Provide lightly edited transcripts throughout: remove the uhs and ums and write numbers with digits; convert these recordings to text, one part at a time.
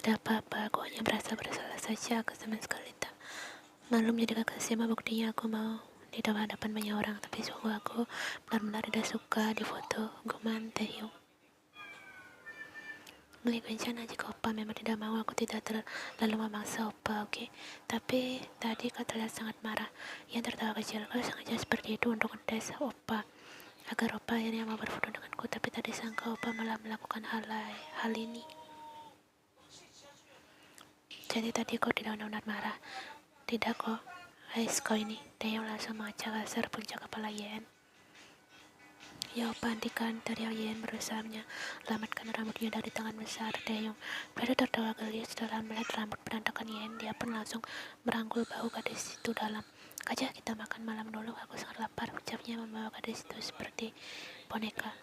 Tidak apa-apa, aku hanya merasa bersalah saja. Aku sama sekali tak malu menjadi kekasih. Buktinya aku mau di hadapan banyak orang, tapi sungguh aku benar-benar tidak suka di foto Guman Taehyung. Memiliki rencana jika Opa memang tidak mau, aku tidak terlalu memaksa Opa, oke? Tapi tadi kau terlihat sangat marah. Ia tertawa kecil. Kau sengaja seperti itu untuk mendesak Opa agar Opa akhirnya mau berfoto denganku, tapi tadi sangka Opa malah melakukan hal ini. Jadi tadi kau tidak benar-benar marah? Tidak kok. Kau ini. Taehyung langsung mengacak kasar puncak kepala Yen. Ya Opa, hentikan, teriak Yen berusaha menyelamatkan rambutnya dari tangan besar Taehyung. Fredo tertawa geli setelah melihat rambut berantakan Yen. Dia pun langsung merangkul bahu gadis itu dalam. Kaja, kita makan malam dulu, aku sangat lapar, ucapnya membawa gadis itu seperti boneka.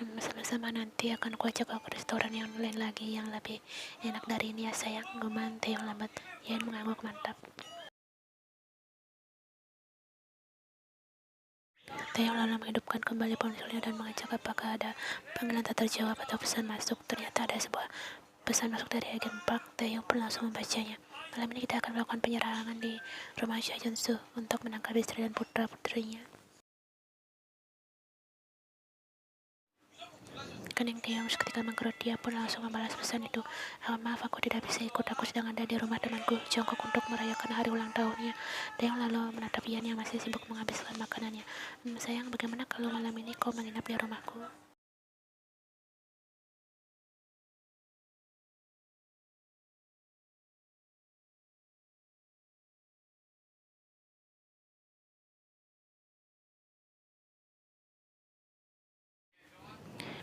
Sama-sama, nanti akan kuajak kau ke restoran yang lain lagi yang lebih enak dari ini ya sayang. Guman Taehyung lambat. Yen mengangguk mantap. Taehyung lalu menghidupkan kembali ponselnya dan mengecek apakah ada panggilan tak terjawab atau pesan masuk. Ternyata ada sebuah pesan masuk dari agen Park. Taehyung pun langsung membacanya. Malam ini kita akan melakukan penyerangan di rumah Sha Junsu untuk menangkap istri dan putra-putrinya. Kening Taehyung seketika mengkerut. Dia pun langsung membalas pesan itu. Maaf, aku tidak bisa ikut. Aku sedang ada di rumah temanku Jongkok untuk merayakan hari ulang tahunnya. Taehyung lalu menatap Ian yang masih sibuk menghabiskan makanannya. Sayang, bagaimana kalau malam ini kau menginap di rumahku?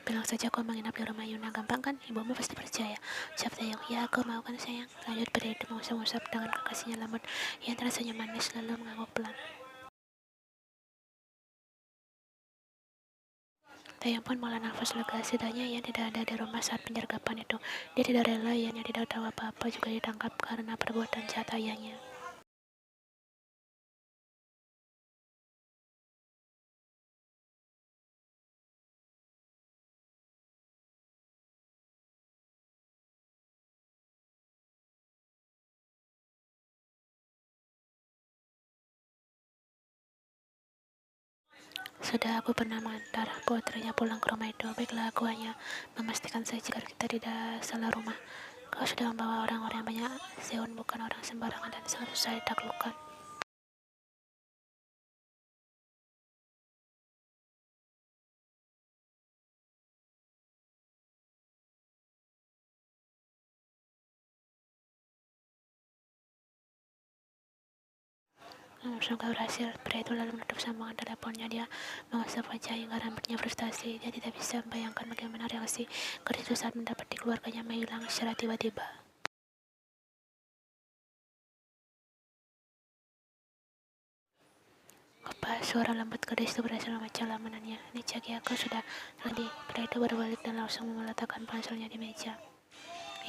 Bilang saja kau menginap di rumah Yuna, gampang kan? Ibumu pasti percaya. Ucap Taehyung. Ya, aku mau kan sayang. Lanjut pria itu mengusap-usap tangan kekasihnya lembut. Ia tersenyum manis lalu mengangguk pelan. Taehyung pun malah nafas lega. Setidaknya ia tidak ada di rumah saat penyergapan itu. Dia tidak rela ianya tidak tahu apa-apa juga ditangkap karena perbuatan jahat ayahnya. Sudah, aku pernah mengantar putrinya pulang ke rumah itu. Baiklah, aku hanya memastikan saja jika kita tidak salah rumah. Kau sudah membawa orang-orang banyak. Seon bukan orang sembarangan dan sangat susah ditaklukkan. Semoga berhasil. Pria itu lalu menutup sambungan teleponnya. Dia mengusap wajah hingga rambutnya frustasi. Dia tidak bisa membayangkan bagaimana reaksi gadis itu saat mendapati keluarganya menghilang secara tiba-tiba. Apa? Suara lembut gadis itu berhasil memecah lamunannya. Ini Jackie, aku sudah tadi. Pria itu berbalik dan langsung meletakkan ponselnya di meja.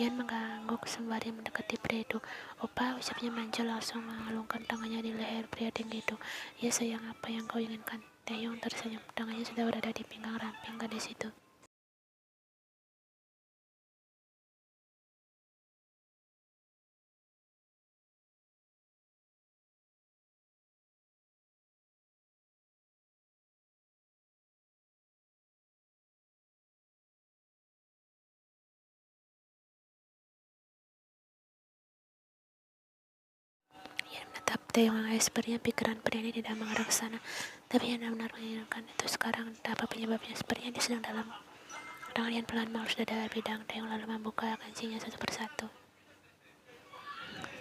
Ian mengangguk sembari mendekati pria itu. Opa, ucapnya manja langsung mengalungkan tangannya di leher pria tinggi itu. Ya sayang, apa yang kau inginkan? Taehyung tersenyum. Tangannya sudah berada di pinggang ramping gadis itu. Ian menatap Taehyung yang sepertinya pikiran pria ini tidak mengarah ke sana. Tapi Ian benar-benar menginginkan itu sekarang. Entah apa penyebabnya, sepertinya dia sedang dalam. Tangan Ian pelan mengelus dada bidang Taehyung lalu membuka kancingnya satu persatu.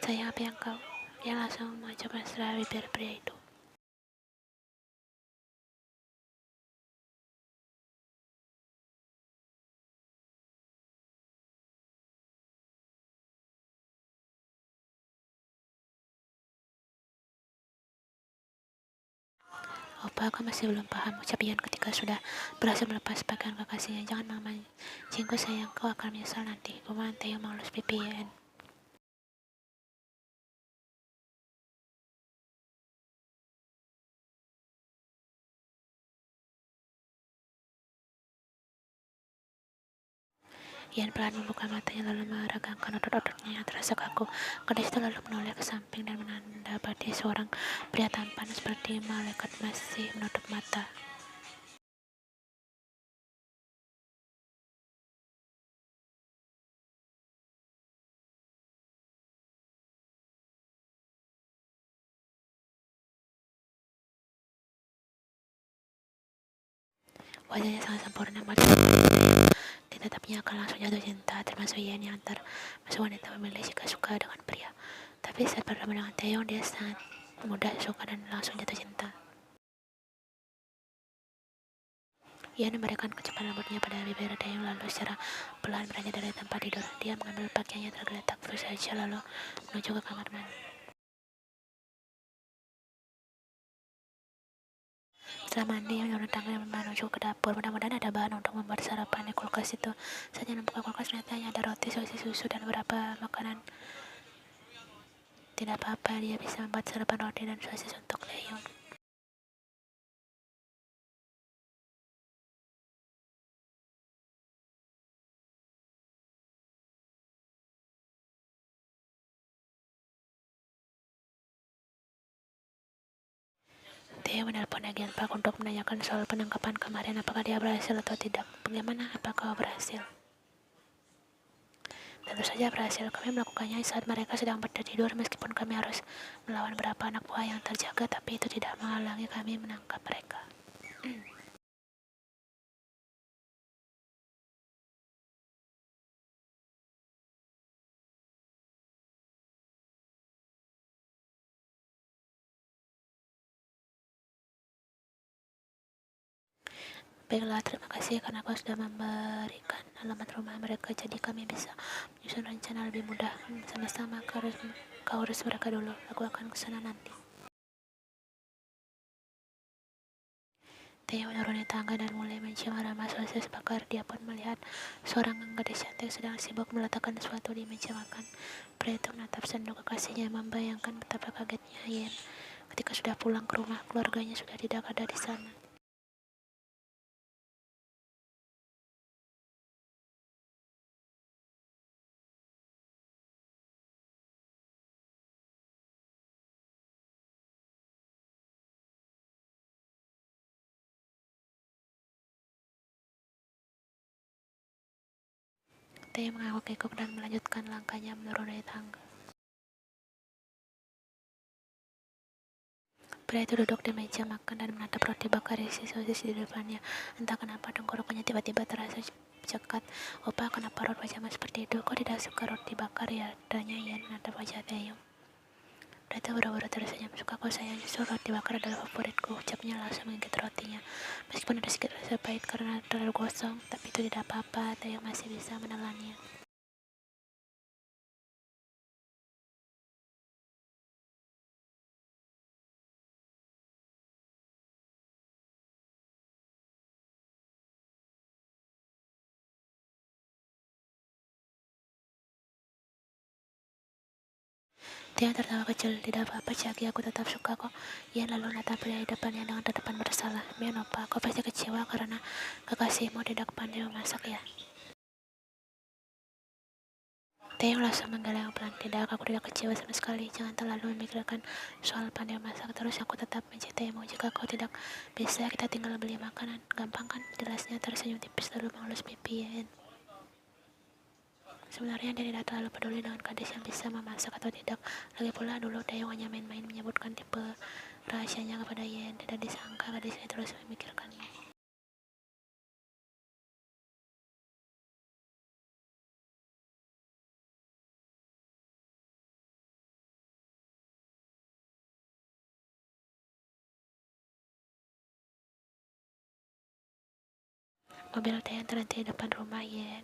Sayang, apa yang kau? Dia langsung mengucapkan setelah bibir pria itu. Opa, aku masih belum paham, ucap Ian ketika sudah berhasil melepas pakaian kekasihnya. Jangan memancingku sayang, kau akan menyesal nanti. Kuman Taeyong mengelus pipi Ian. Ian pelan membuka matanya lalu meregangkan otot-ototnya yang terasa kaku. Gadis itu lalu menoleh ke samping dan menandapati seorang pria tampan seperti malaikat masih menutup mata. Wajahnya sangat sempurna, mata ditatapnya akan langsung jatuh cinta, termasuk Ian yang termasuk wanita memilih jika suka dengan pria. Tapi saat bertemu dengan Taeyong, dia sangat mudah suka dan langsung jatuh cinta. Ia memberikan kecupan rambutnya pada bibir Taeyong lalu secara pelan beranjak dari tempat tidur. Dia mengambil pakaiannya tergeletak terus saja lalu menuju ke kamar mandi. Setelah mandi, yang tangan dan menuju ke dapur. Mudah-mudahan ada bahan untuk membuat sarapan di kulkas itu. Saat yang membuka kulkas, ternyata hanya ada roti, sosis, susu, dan beberapa makanan. Tidak apa-apa, dia bisa membuat sarapan roti dan sosis untuk Taeyong. Taeyong menelpon agen Park untuk menanyakan soal penangkapan kemarin. Apakah dia berhasil atau tidak? Bagaimana? Apakah berhasil? Tentu saja berhasil. Kami melakukannya saat mereka sedang tertidur, meskipun kami harus melawan beberapa anak buah yang terjaga, tapi itu tidak menghalangi kami menangkap mereka. Baiklah, terima kasih karena kau sudah memberikan alamat rumah mereka, jadi kami bisa menyusun rencana lebih mudah. Sama-sama, kau urus mereka dulu. Aku akan kesana nanti. Theo menuruni tangga dan mulai mencium aroma sosis bakar. Dia pun melihat seorang gadis cantik sedang sibuk meletakkan sesuatu di meja makan. Pria itu menatap sendu kekasihnya, membayangkan betapa kagetnya Yen ketika sudah pulang ke rumah. Keluarganya sudah tidak ada di sana. Theo mengangguk kikuk dan melanjutkan langkahnya menuruni tangga. Pria itu duduk di meja makan dan menatap roti bakar isi sosis di depannya. Entah kenapa tenggorokannya tiba-tiba terasa cekat. Opa, kenapa raut wajahmu seperti itu? Kau tidak suka roti bakar ya? Tanya Ian menatap wajah Taeyong. Pria itu buru-buru tersenyum. Suka kau sayang, justru roti bakar adalah favoritku, ucapnya langsung menggigit rotinya. Meskipun ada sedikit rasa pahit karena terlalu gosong, tapi itu tidak apa-apa, Taeyong masih bisa menelannya. Dia tertawa kecil, tidak apa-apa Cagi, aku tetap suka kok. Ia lalu menatap pria di depannya dengan tatapan bersalah. Mian opa, kau pasti kecewa karena kekasihmu tidak pandai memasak ya? Taeyong langsung menggeleng pelan. Tidak, aku tidak kecewa sama sekali. Jangan terlalu memikirkan soal pandai memasak terus. Aku tetap mencintaimu. Jika kau tidak bisa, kita tinggal beli makanan. Gampang kan? Jelasnya tersenyum tipis lalu mengelus pipi Yen. Sebenarnya dia tidak terlalu peduli dengan gadis yang bisa memasak atau tidak. Lagi pula dulu Taeyong hanya main-main menyebutkan tipe rahasianya kepada Yen. Tidak disangka gadis ini terus memikirkannya. Mobil Taeyong terhenti di depan rumah Yen.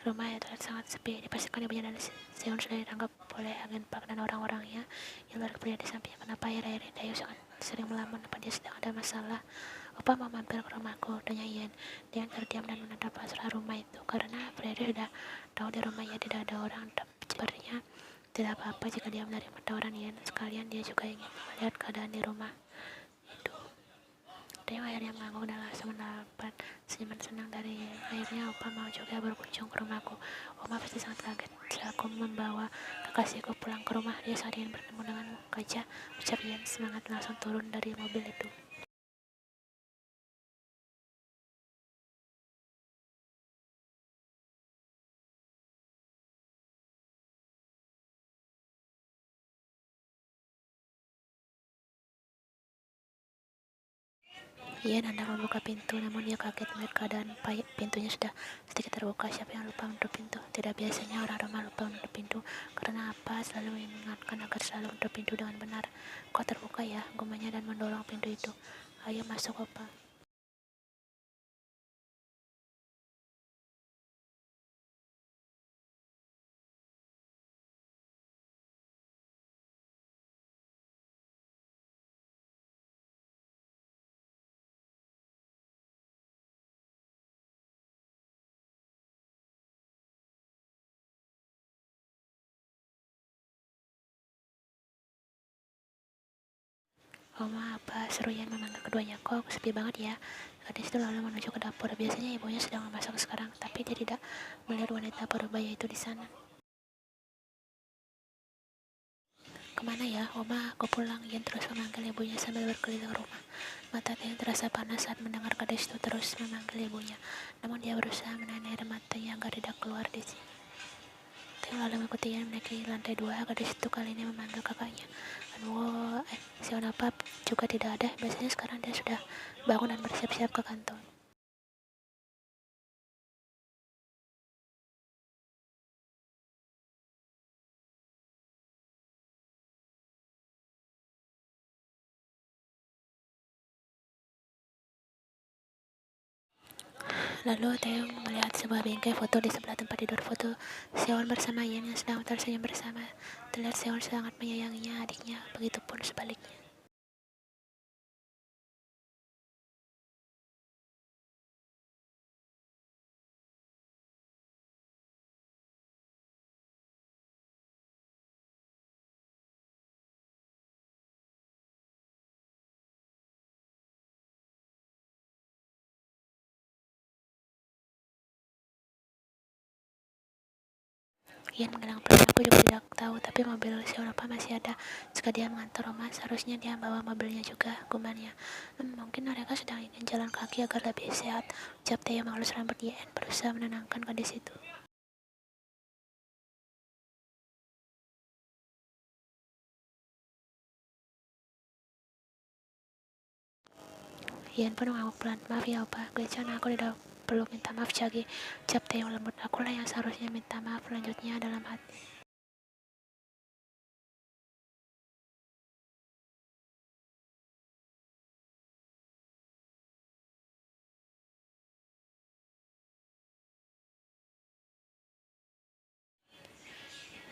Rumah yang terlihat sangat sepi. Dipastikan ibunya dan Seon sudah ditangkap oleh agen Park dan orang-orangnya yang berkepentingan di sampingnya. Kenapa akhir-akhir ini Taehyung sangat sering melamun? Apa dia sedang ada masalah? Opa mau mampir ke rumahku, tanya Yen. Dia terdiam dan menatap pasrah rumah itu. Karena Freddy sudah tahu di rumah ya tidak ada orang. Sepertinya tidak apa-apa jika dia menerima tawaran Yen. Sekalian dia juga ingin melihat keadaan di rumah itu. Dia akhirnya mengangguk dan langsung mendapat senyuman senang dari Yen. Akhirnya Opa mau juga berkunjung ke rumahku. Oma pasti sangat kaget setelah aku membawa kekasihku pulang ke rumah. Dia saat ingin bertemu denganmu, Kaja, ucap Yen semangat langsung turun dari mobil itu. Ian hendak membuka pintu, namun dia kaget melihat keadaan pintunya sudah sedikit terbuka. Siapa yang lupa menutup pintu? Tidak biasanya orang rumah lupa menutup pintu. Karena apa? Selalu mengingatkan agar selalu menutup pintu dengan benar. Kok terbuka ya? Gumanya dan mendorong pintu itu. Ayo masuk, Opa. Oma, apa? Seru Ian memanggil keduanya. Kok sepi banget ya? Gadis itu lalu menuju ke dapur. Biasanya ibunya sedang memasak sekarang, tapi dia tidak melihat wanita parubaya itu di sana. Kemana ya, Oma? Aku pulang. Ian terus memanggil ibunya sambil berkeliling rumah. Mata Taehyung terasa panas saat mendengar gadis itu terus memanggil ibunya. Namun dia berusaha menahan air matanya agar tidak keluar di sini. Taehyung lalu mengikuti Ian menaiki lantai 2. Gadis itu kali ini memanggil kakaknya. Anwo, Seon apa juga tidak ada. Biasanya sekarang dia sudah bangun dan bersiap-siap ke kantor. Lalu Taehyung melihat sebuah bingkai foto di sebelah tempat tidur. Foto Seon bersama Ian yang sedang tersenyum bersama. Terlihat Seon sangat menyayanginya adiknya, begitupun sebaliknya. Ian menggelang pelan. Aku juga tidak tahu, tapi mobil Seon apa masih ada. Jika dia mengantar Roma, seharusnya dia bawa mobilnya juga, gumannya. Mungkin mereka sedang ingin jalan kaki agar lebih sehat. Ucap Taehyung mengelus rambut Ian, berusaha menenangkan gadis itu. Ian pun mengangguk pelan. Maaf ya opa, Gretchen, aku tidak perlu minta maaf Jagi. Ucap Taehyung lembut. Akulah yang seharusnya minta maaf, lanjutnya dalam hati.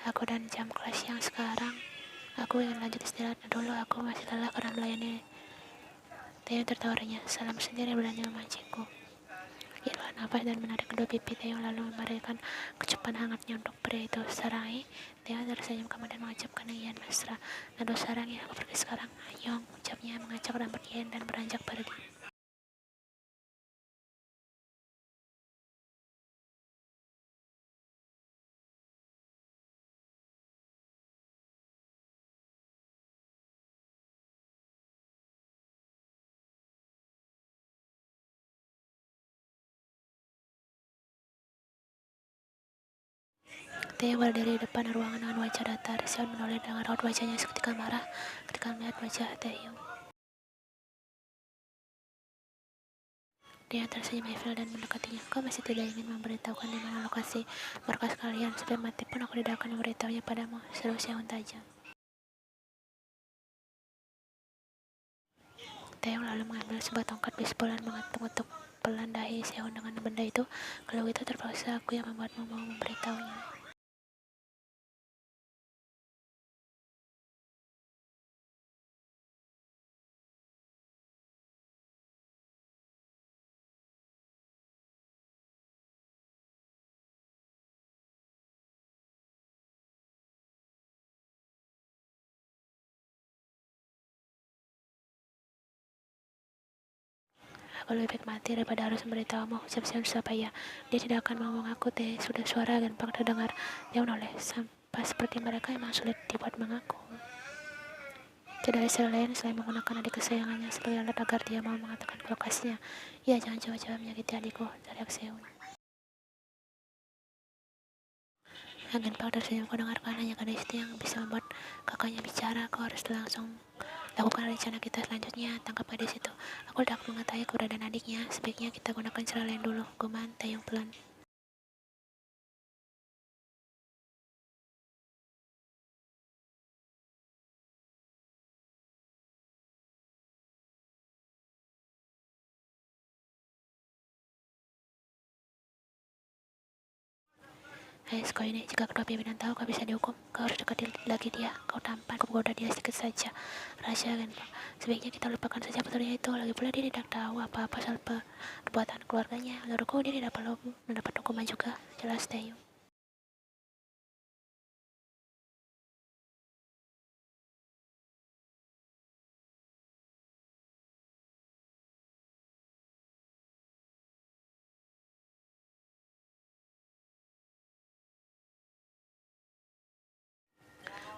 Aku dan jam kelas yang sekarang. Aku ingin lanjut istirahat dulu, aku masih lelah karena melayani. Taehyung tertawanya. Salam sendiri berani memancingku. Ia nafas dan menarik kedua pipi Taehyung lalu memberikan kecupan hangatnya untuk pria itu. Sarangi, Taehyung tersenyum kemudian mengucapkan Ian mesra. Aduh sarangi, aku pergi sekarang. Ayong, ucapnya mengacak rambut Ian dan beranjak pergi. Taehyung berdiri di depan ruangan dengan wajah datar. Seon menoleh dengan raut wajahnya seketika marah ketika melihat wajah Taehyung. Dia tersenyum evil dan mendekatinya. Kau masih tidak ingin memberitahukan di mana lokasi markas kalian? Sampai mati pun aku tidak akan memberitahunya padamu. Seru Seon tajam. Theo lalu mengambil sebuah tongkat baseball dan mengetuk pelan dahi Seon dengan benda itu. Kalau itu terpaksa aku yang membuatmu mau memberitahunya. Aku lebih baik mati daripada harus memberitahumu, ucap Seon supaya dia tidak akan mau mengaku. Sudah suara gampang terdengar. Dia menoleh, sampah seperti mereka emang sulit dibuat mengaku. Tidak ada cara lain selain menggunakan adik kesayangannya sebagai alat agar dia mau mengatakan lokasinya. Ya, jangan coba-coba menyakiti adikku, teriak Seon. Agen Park tersenyum. Kau dengarkan, hanya gadis itu yang bisa membuat kakaknya bicara. Kau harus langsung lakukan rencana kita selanjutnya. Tangkap gadis itu. Aku tidak mengetahui keberadaan adiknya. Sebaiknya kita gunakan cara lain dulu. Guman Taeyong pelan. Hai kau ini, jika kedua pimpinan tahu kau bisa dihukum, kau harus dekati lagi dia. Kau tampan, kau goda dia sedikit saja. Rahasia Agen Park. Sebaiknya kita lupakan saja petuanya itu. Lagi pula dia tidak tahu apa-apa soal perbuatan keluarganya. Menurutku dia tidak perlu mendapat hukuman juga. Jelas Taeyong.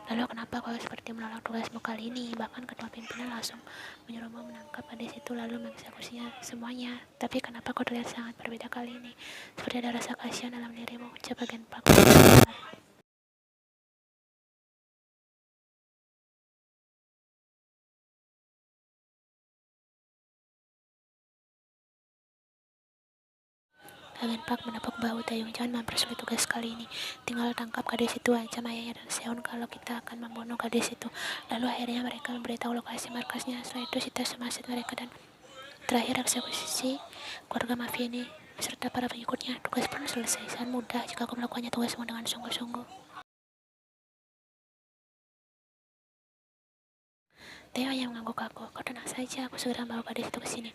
Lalu kenapa kau seperti menolak tugasmu kali ini? Bahkan ketua pimpinan langsung menyuruhmu menangkap gadis itu lalu mengeksekusinya semuanya. Tapi kenapa kau terlihat sangat berbeda kali ini? Seperti ada rasa kasihan dalam dirimu, ucap Agen Park. Agen Park menepuk bahu Taeyong. Jangan mempersulit tugas kali ini. Tinggal tangkap gadis itu, ancam ayahnya dan Seon kalau kita akan membunuh gadis itu. Lalu akhirnya mereka memberitahu lokasi markasnya. Setelah itu kita semasit mereka dan terakhir eksekusi keluarga mafia ini beserta para pengikutnya. Tugas pun selesai. Sangat mudah jika aku melakukannya tugasmu dengan sungguh-sungguh. Theo yang mengangguk aku. Kau tenang saja, aku segera membawa gadis itu ke sini.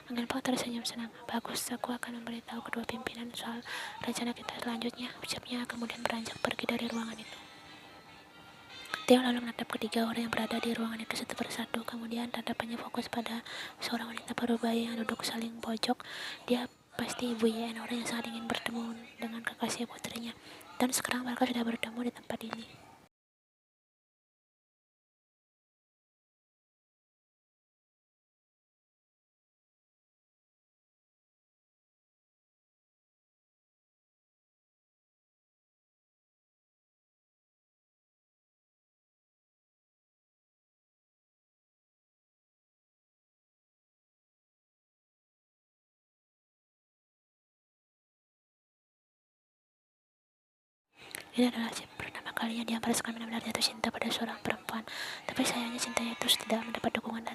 Agen Park tersenyum senang. Bagus, aku akan memberitahu kedua pimpinan soal rencana kita selanjutnya, ucapnya kemudian beranjak pergi dari ruangan itu. Theo lalu menatap ketiga orang yang berada di ruangan itu satu persatu. Kemudian tatapannya fokus pada seorang wanita parubaya yang duduk saling pojok. Dia pasti ibu Yen, orang yang sangat ingin bertemu dengan kekasih putrinya. Dan sekarang mereka sudah bertemu di tempat ini. Ini adalah pertama kalinya dia merasakan benar-benar jatuh cinta pada seorang perempuan. Tapi sayangnya cintanya itu tidak mendapat dukungan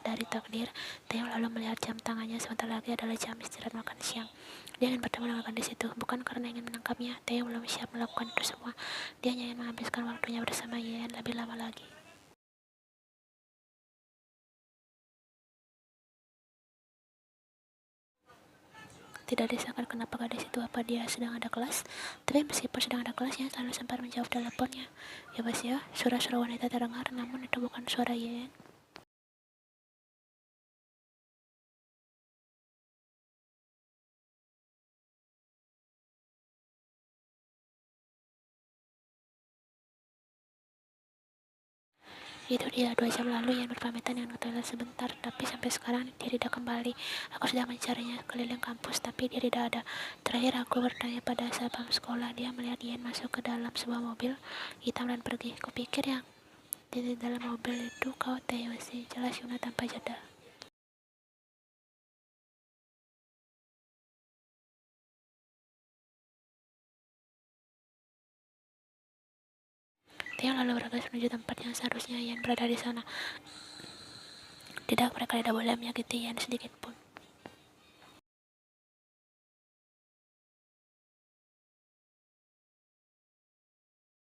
dari takdir. Theo lalu melihat jam tangannya. Sebentar lagi adalah jam istirahat makan siang. Dia ingin bertemu dengan gadis itu, bukan karena ingin menangkapnya. Theo belum siap melakukan itu semua. Dia hanya ingin menghabiskan waktunya bersama Yen lebih lama lagi. Tidak disangka kenapa gadis itu apa dia sedang ada kelas. Tapi meskipun sedang ada kelasnya selalu sempat menjawab teleponnya. Ya bos ya, suara-suara wanita terdengar, namun itu bukan suara Yen. Itu dia 2 jam lalu Yan berpamitan dengan ke toilet sebentar, tapi sampai sekarang dia tidak kembali. Aku sudah mencarinya keliling kampus, tapi dia tidak ada. Terakhir aku bertanya pada satpam sekolah, dia melihat Yan masuk ke dalam sebuah mobil hitam dan pergi. Kupikir yang di dalam mobil itu kau Theo sih, jelas Yuna tanpa jeda. Theo lalu bergegas menuju tempat yang seharusnya Yan berada di sana. Tidak, mereka tidak boleh menyakiti Yen sedikit pun.